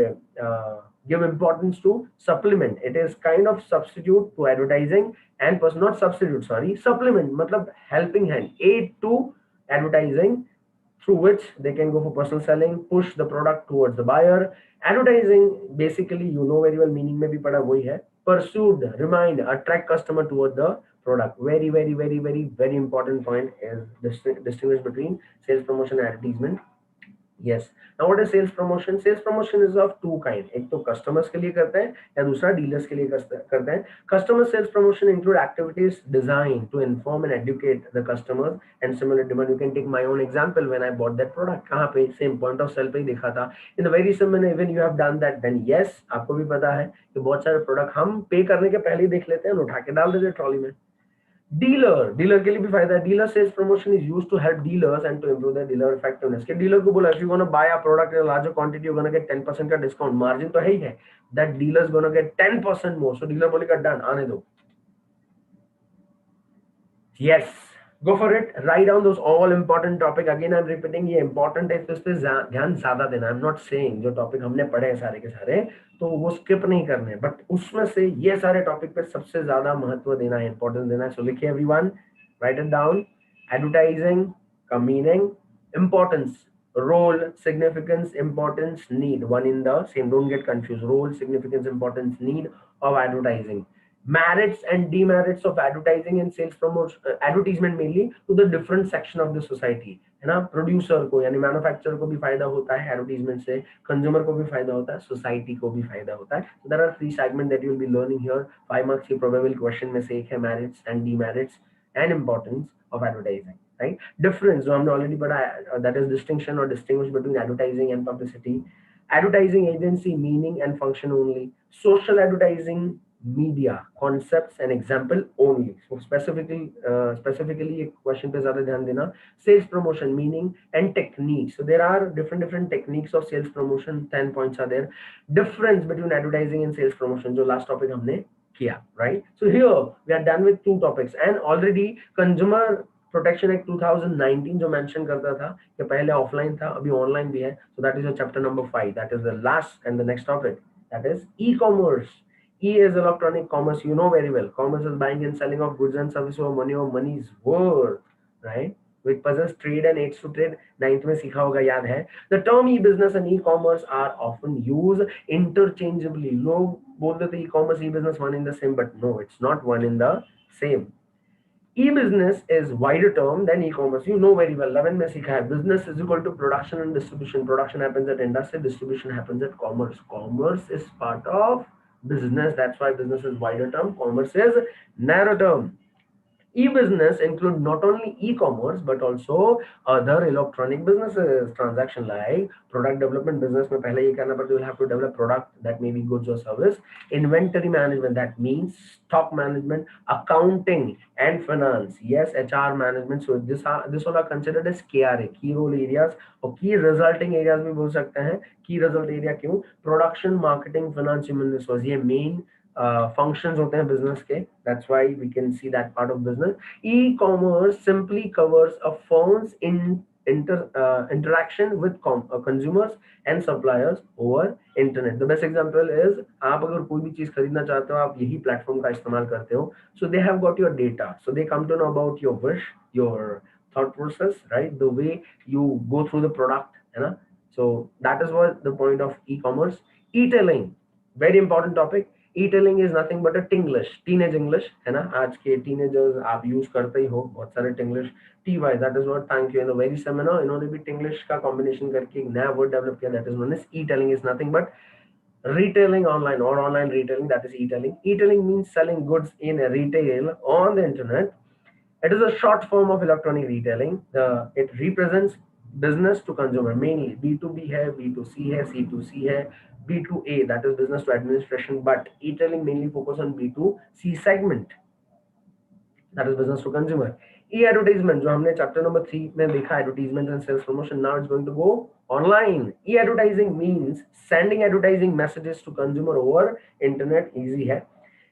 give importance to supplement. It is kind of substitute to advertising and not substitute, sorry, supplement मतलब helping hand, aid to advertising, through which they can go for personal selling, push the product towards the buyer. Advertising, basically, you know very well, meaning में भी पढ़ा वही है, pursued, remind, attract customer toward the product. Very, very, very, very, very important point is distinguish between sales promotion and advertisement. Yes. Now what is sales promotion? Sales promotion is of two kind. एक तो customers के लिए करते हैं या दूसरा dealers के लिए करते हैं. Customer sales promotion include activities designed to inform and educate the customers and stimulate demand. You can take my own example when I bought that product. कहाँ पे? Same point of sale पे ही देखा था. In the very similar, even you have done that, then yes, आपको भी पता है कि बहुत सारे product हम pay करने के पहले ही देख लेते हैं, उठा के डाल देते हैं ट्रॉली में. डीलर के लिए भी फायदा है. Dealer sales promotion is used to help dealers and to improve the dealer effectiveness. के डीलर को बोला, if you gonna buy a product in larger quantity you gonna get 10% का डिस्काउंट. मार्जिन तो है ही है, that dealers gonna get 10% more. So dealer बोलेगा done, आने दो. Yes, go for it. Write down those all important topic. Again, I'm repeating, ये important है तो इस पे ध्यान ज्यादा देना. I'm not saying जो टॉपिक हमने पढ़े हैं सारे के सारे तो वो स्किप नहीं करने, बट उसमें से ये सारे टॉपिक पे सबसे ज्यादा महत्व देना है, इंपॉर्टेंस देना है. सो लिखिए everyone, write it down. Advertising का meaning, importance, role, significance, importance, need, one in the same. Don't get confused. Role, significance, importance, need of advertising. Merits and demerits of advertising and sales promotion, advertisement mainly to the different section of the society, है ना. Producer को यानी manufacturer को भी फायदा होता है advertisement से, कंज्यूमर को भी फायदा होता है, सोसाइटी को भी फायदा होता है. So there are 3 segment that you will be learning here. 5 marks के प्रोबेबल क्वेश्चन में से एक है merits and demerits and importance of advertising, right. Difference जो हमने ऑलरेडी पढ़ा है, दैट इज डिस्टिंक्शन और distinguish between advertising and publicity. Advertising agency, meaning and function only. Social advertising, media, concepts and example only. So specifically एक question पे ज़्यादा ध्यान देना. Sales promotion, meaning and techniques. So there are different techniques of sales promotion. 10 points are there. Difference between advertising and sales promotion, जो last topic हमने किया, right? So here we are done with 2 topics and already consumer protection act 2019 जो mention करता था कि पहले offline था अभी ऑनलाइन भी है. सो that is your chapter number 5. That is the last and the next topic, that is e commerce. E is electronic commerce, you know very well. Commerce is buying and selling of goods and services or money or money's worth, right? Which possess trade and aids to trade. 9th में सीखा होगा, याद है. The term e-business and e-commerce are often used interchangeably. लोग बोलते थे e-commerce, e-business one in the same, but no, it's not one in the same. E-business is wider term than e-commerce. You know very well. 11 में सीखा है. Business is equal to production and distribution. Production happens at industry. Distribution happens at commerce. Commerce is part of business. That's why business is wider term. Commerce is narrow term. E-business include not only e-commerce but also other electronic businesses. Transaction like product development business में पहले ये करना पड़ता है. You will have to develop product, that may be goods or service. Inventory management, that means stock management. Accounting and finance, yes, HR management. So this all are considered as KRA, key role areas, और key resulting areas भी बोल सकते हैं. Key result area क्यों? Production, marketing, finance, human resource, ये main functions होते हैं business के. That's why we can see that part of business. E-commerce simply covers a firm's interaction with consumers and suppliers over internet. The best example is आप अगर कोई भी चीज खरीदना चाहते हो, आप यही प्लेटफॉर्म का इस्तेमाल करते हो. So they have got your data, so they come to know about your wish, your thought process, right? The way you go through the product, है ना. So that is what the point of e-commerce. E-tailing, very important topic. E-tailing is nothing but a Tinglish, teenage English, है ना. आज के teenagers आप use करते ही हो बहुत सारे Tinglish. TY, that is what, thank you. In the very seminar इन्होंने भी Tinglish का combination करके एक नया word develop किया, that is known as e-tailing. Is nothing but retailing online or online retailing, that is e-tailing. E-tailing means selling goods in a retail on the internet. It is a short form of electronic retailing. It represents business to consumer, mainly B2B है, B2C है, C2C है, B2A, that is business to administration, but e-tailing mainly focus on B2C segment, that is business to consumer. E-advertisement जो हमने chapter number 3 में देखा, advertisement and sales promotion, now it's going to go online. E-advertising means sending advertising messages to consumer over internet, easy है.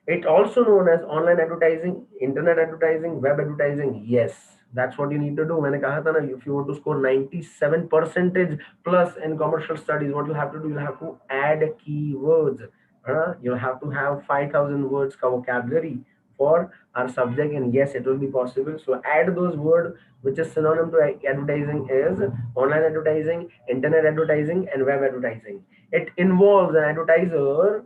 It also known as online advertising, internet advertising, web advertising. Yes, that's what you need to do. मैंने कहा था ना, if you want to score 97% plus in commercial studies, what you'll have to do, you'll have to add keywords. You'll have to have 5,000 words का vocabulary for our subject, and yes, it will be possible. So add those words which is synonym to advertising is online advertising, internet advertising, and web advertising. It involves an advertiser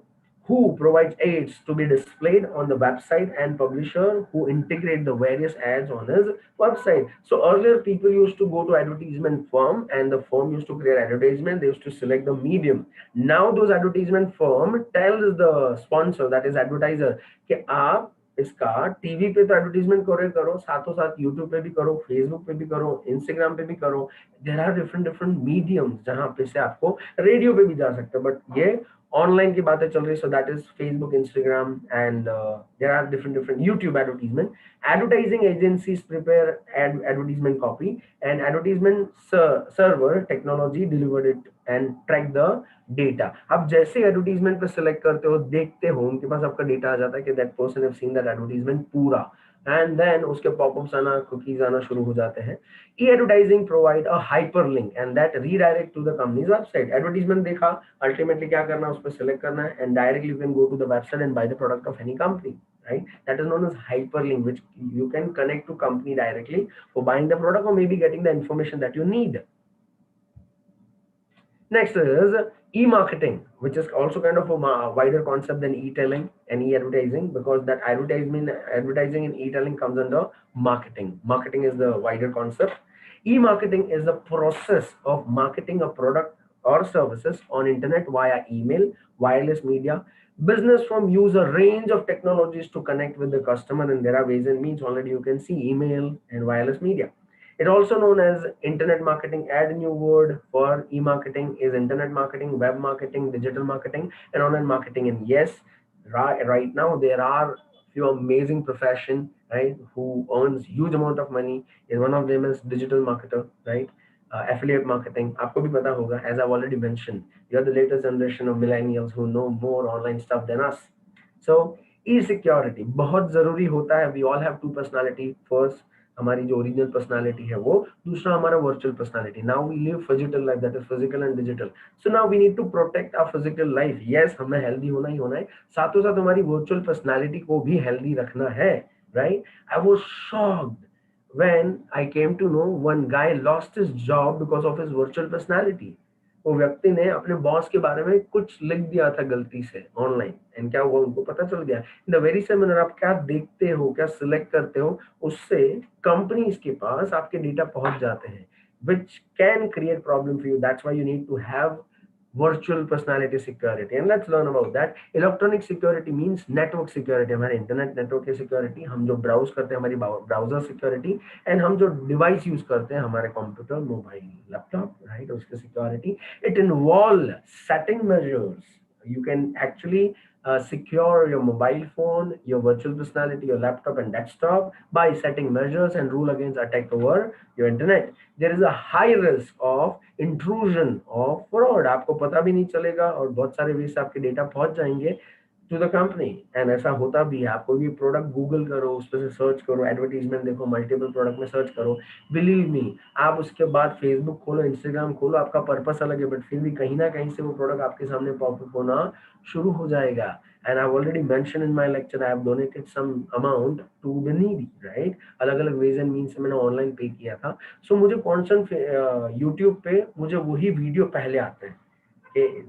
who provides ads to be displayed on the website and publisher who integrate the various ads on his website. So earlier people used to go to advertisement firm and the firm used to create advertisement. They used to select the medium. Now those advertisement firm tells the sponsor, that is advertiser, कि आप इसका TV पे तो advertisement करो साथों साथ YouTube पे भी करो, फेसबुक पे भी करो, इंस्टाग्राम पे भी करो. There are different different mediums जहां पे से आपको रेडियो पे भी जा सकते हो, बट ये ऑनलाइन की बातें चल रही. So that is Facebook, Instagram, and there are different different YouTube advertisement. Advertising agencies prepare advertisement copy and advertisement server technology delivered it and track the data. आप जैसे एडवर्टीजमेंट पे सिलेक्ट करते हो, देखते हो, उनके पास आपका डेटा आ जाता है कि that person have seen that advertisement पूरा, एंड देन उसके पॉपअप्स आना, कुकीज आना शुरू हो जाते हैं. E advertising provide a hyperlink and that redirect to the company's website. Advertisement देखा, अल्टीमेटली क्या करना है, उस पर सिलेक्ट करना है and directly you can go to the website and buy the product of any company, right? That is known as hyperlink, which you can connect to company directly for buying the product or maybe getting the information that you need. Next is e-marketing, which is also kind of a wider concept than e-tailing and e-advertising, because that advertising and e-tailing comes under marketing. Marketing is the wider concept. E-marketing is the process of marketing a product or services on internet via email, wireless media. Business from use a range of technologies to connect with the customer, and there are ways and means. Already you can see email and wireless media. It also known as internet marketing. Add a new word for e-marketing is internet marketing, web marketing, digital marketing, and online marketing. And yes, right now there are few amazing profession, right, who earns huge amount of money. And one of them is digital marketer, right? Affiliate marketing. आपको भी पता होगा, as I've already mentioned, you are the latest generation of millennials who know more online stuff than us. So e-security बहुत जरूरी होता है. We all have two personality. First, हमारी जो ओरिजिनल पर्सनालिटी है वो, दूसरा हमारा virtual personality. Now we live physical life, that is physical and digital. So now we need to protect our physical life. Yes, हमें हेल्दी होना ही होना है, साथों साथ हमारी वर्चुअल पर्सनालिटी को भी हेल्दी रखना है, right? I was shocked when I came to know one guy lost his job because of his virtual personality. वो व्यक्ति ने अपने बॉस के बारे में कुछ लिख दिया था गलती से ऑनलाइन, एंड क्या हुआ, उनको पता चल गया. इन द वेरी सेम मैनर, आप क्या देखते हो, क्या सिलेक्ट करते हो, उससे कंपनीज के पास आपके डेटा पहुंच जाते हैं, which can create problem for you. That's why you need to have virtual personality security, and let's learn about that. Electronic security means network security. हमारे इंटरनेट नेटवर्क की सिक्योरिटी, हम जो ब्राउज करते हैं हमारी ब्राउजर सिक्योरिटी, एंड हम जो device use करते हैं हमारे कंप्यूटर, मोबाइल, लैपटॉप, राइट, उसकी security. It involve setting measures. You can actually secure your mobile phone, your virtual personality, your laptop and desktop by setting measures and rule against attack over your internet. There is a high risk of intrusion of fraud. आपको पता भी नहीं चलेगा और बहुत सारे वे से आपके डेटा पहुंच जाएंगे टू द कंपनी, एंड ऐसा होता भी है. आप कोई भी प्रोडक्ट गूगल करो, उस पर से सर्च करो, एडवर्टीजमेंट देखो, मल्टीपल प्रोडक्ट में सर्च करो, बिलीव मी, आप उसके बाद फेसबुक खोलो, इंस्टाग्राम खोलो, आपका पर्पस अलग है, बट फिर भी कहीं ना कहीं से वो प्रोडक्ट आपके सामने पॉपअप होना शुरू हो जाएगा. And I already mention in my lecture, I have donated some amount to the needy, right? अलग अलग वेज एंड मीन से मैंने ऑनलाइन पे किया था. सो मुझे कॉन्स्टेंट यूट्यूब पे मुझे वही वीडियो पहले आते हैं.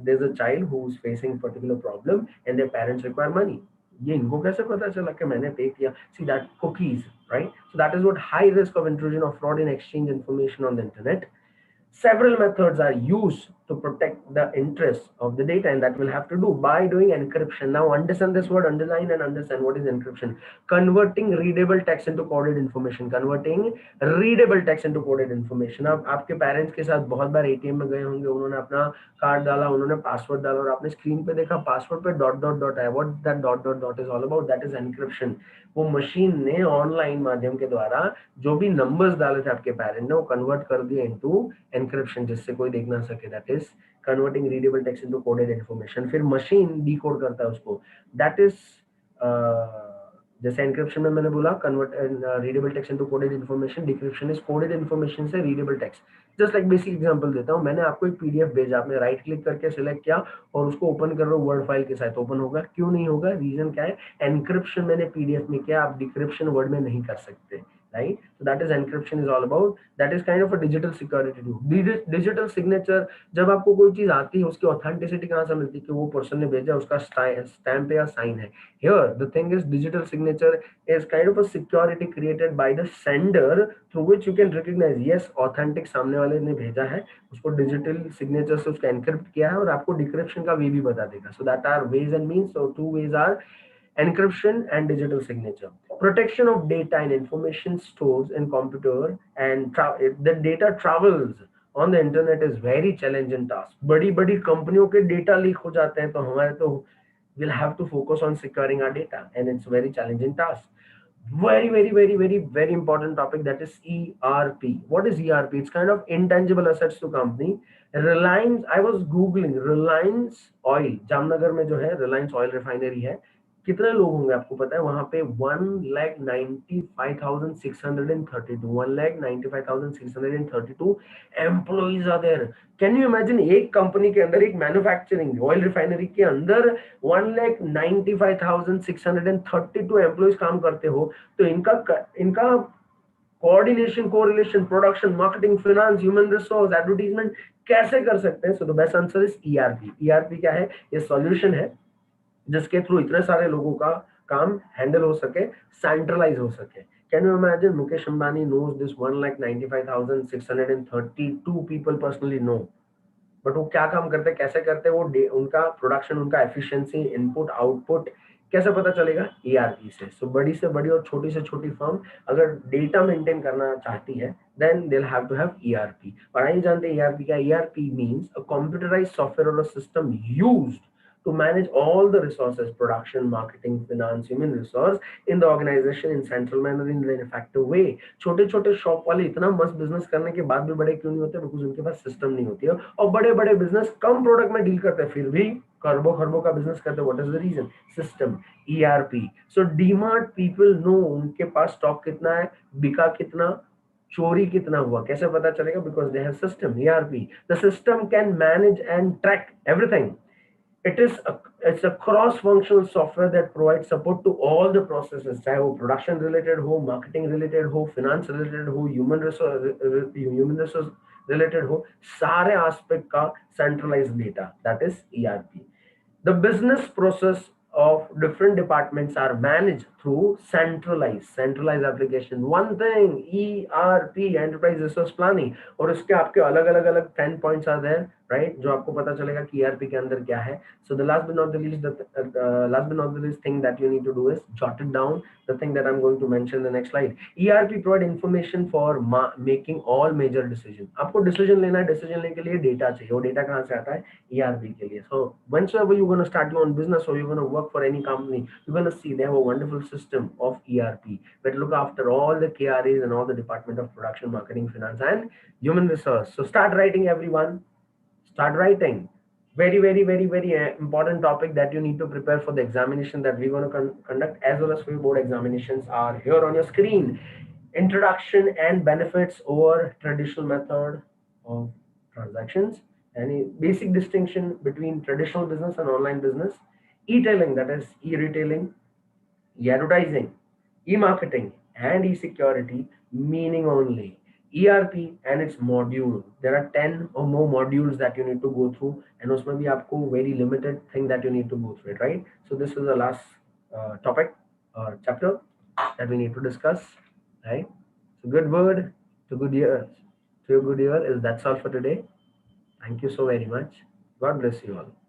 There's a child who's facing particular problem and their parents require money. ये इनको कैसे पता चला कि मैंने पे किया? See that cookies, right? So that is what high risk of intrusion of fraud in exchange information on the internet. Several methods are used to protect the interests of the data, and that will have to do by doing encryption. Now understand this word, underline and understand what is encryption. Converting readable text into coded information. Converting readable text into coded information. अब आपके parents के साथ बहुत बार ATM में गए होंगे, उन्होंने अपना कार्ड डाला, उन्होंने पासवर्ड डाला और आपने स्क्रीन पे देखा पासवर्ड पे डॉट डॉट डॉट आया. What that dot dot dot is all about? That is encryption. वो मशीन ने ऑनलाइन माध्यम के द्वारा जो भी नंबर्स डाले थे आपके पेरेंट ने, वो कन्वर्ट कर दिए इनटू एनक्रिप्शन, जिससे कोई देख ना सके. That is converting readable text into coded information. फिर मशीन डीकोड करता है उसको. दैट इज जैसे एनक्रिप्शन में मैंने बोला convert readable text into coded information, decryption is coded information से readable text. Just like basic example देता हूं. मैंने आपको एक पीडीएफ भेजा, आपने राइट क्लिक करके सिलेक्ट किया और उसको ओपन कर रहे हो, वर्ड फाइल के साथ ओपन होगा. क्यों नहीं होगा? रीजन क्या है? एनक्रिप्शन मैंने पीडीएफ में किया, आप डिक्रिप्शन वर्ड में नहीं कर सकते. Right, so that is encryption is all about. That is kind of a digital security too. Digital signature, जब आपको कोई चीज आती है उसकी ऑथेंटिसिटी कहाँ से मिलती है कि वो पर्सन ने भेजा, उसका स्टैम्प या साइन है. Here the thing is digital signature is kind of a security created by the sender through which you can recognize yes authentic सामने वाले ने भेजा है, उसको डिजिटल सिग्नेचर से उसका एनक्रिप्ट किया है और आपको डिक्रिप्शन का वे भी बता देगा. So that are ways and means. So two ways are encryption and digital signature. Protection of data and information stores in computer and the data travels on the internet is very challenging task. बड़ी बड़ी कंपनियों के data leak हो जाते हैं, तो हमारे तो we'll have to focus on securing our data, and it's very challenging task. Very important topic, that is ERP. What is ERP? It's kind of intangible assets to company. Reliance, I was googling Reliance Oil, Jamnagar में जो है Reliance Oil refinery है. कितने लोग होंगे आपको पता है? वहां पे 1,95,632 employees are there. Can you imagine? एक कंपनी के अंदर, एक मैन्युफैक्चरिंग ऑयल रिफाइनरी के अंदर 1,95,632 एम्प्लॉइज काम करते हो, तो इनका coordination, correlation, production, marketing, finance, human resource, advertisement कैसे कर सकते हैं? So the best answer is ERP. ERP क्या है? ये सॉल्यूशन है जिसके थ्रू इतने सारे लोगों का काम हैंडल हो सके, सेंट्रलाइज हो सके. Can you imagine? Mukesh Ambani knows this 1,95,632 people personally know. But वो क्या काम करते हैं, कैसे करते हैं, वो उनका प्रोडक्शन, उनका एफिशिएंसी, इनपुट आउटपुट कैसे पता चलेगा? ईआरपी से. सो बड़ी से बड़ी और छोटी से छोटी फर्म अगर डेटा मेंटेन करना चाहती है, then they will have to have ERP. और आइए जानते हैं ईआरपी क्या. ERP means a computerised software और a system used to manage all the resources, production, marketing, finance, human resource in the organization in central manner, in an effective way. छोटे छोटे shop वाले इतना मस्त बिजनेस करने के बाद भी बड़े क्यों नहीं होते? बिकॉज उनके पास सिस्टम नहीं होती है. और बड़े बड़े बिजनेस कम प्रोडक्ट में डील करते हैं, फिर भी खरबों खरबों का बिजनेस करते हैं. What is the reason? System, ERP. So DMart people know उनके पास स्टॉक कितना है, बिका कितना, चोरी कितना हुआ, कैसे पता चलेगा? Because they have system, ERP. The system can manage and track everything. It's a cross-functional software that provides support to all the processes, चाहे वो production related हो, marketing related हो, finance related हो, human resource related हो, सारे aspect का centralized data, that is ERP. The business process of different departments are managed through centralized application. One thing, ERP, enterprise resource planning. और उसके आपके अलग अलग अलग 10 points are there, right? जो आपको पता चलेगा कि ERP के अंदर क्या है. So the last but not the least thing that you need to do is jot it down, the thing that I'm going to mention in the next slide. ERP provide information for making all major decision. आपको decision लेना है, decision लेने के लिए data चाहिए. वो data कहाँ से आता है? ERP के लिए. So whenever you're going to start your own business or you're going to work for any company, you're going to see they have a wonderful system of ERP that look after all the KRAs and all the department of production, marketing, finance, and human resource. So start writing, everyone. Start writing. Very important topic that you need to prepare for the examination that we're going to conduct, as well as for your board examinations, are here on your screen. Introduction and benefits over traditional method of transactions. Any basic distinction between traditional business and online business. E-tailing, that is e-retailing, e-advertising, e-marketing, and e-security, meaning only. ERP and its module. There are 10 or more modules that you need to go through, and उसमें भी आपको very limited thing that you need to go through it, right? So this is the last topic or chapter that we need to discuss, right? So good word to good ears feel good here is that's all for today. Thank you so very much. God bless you all.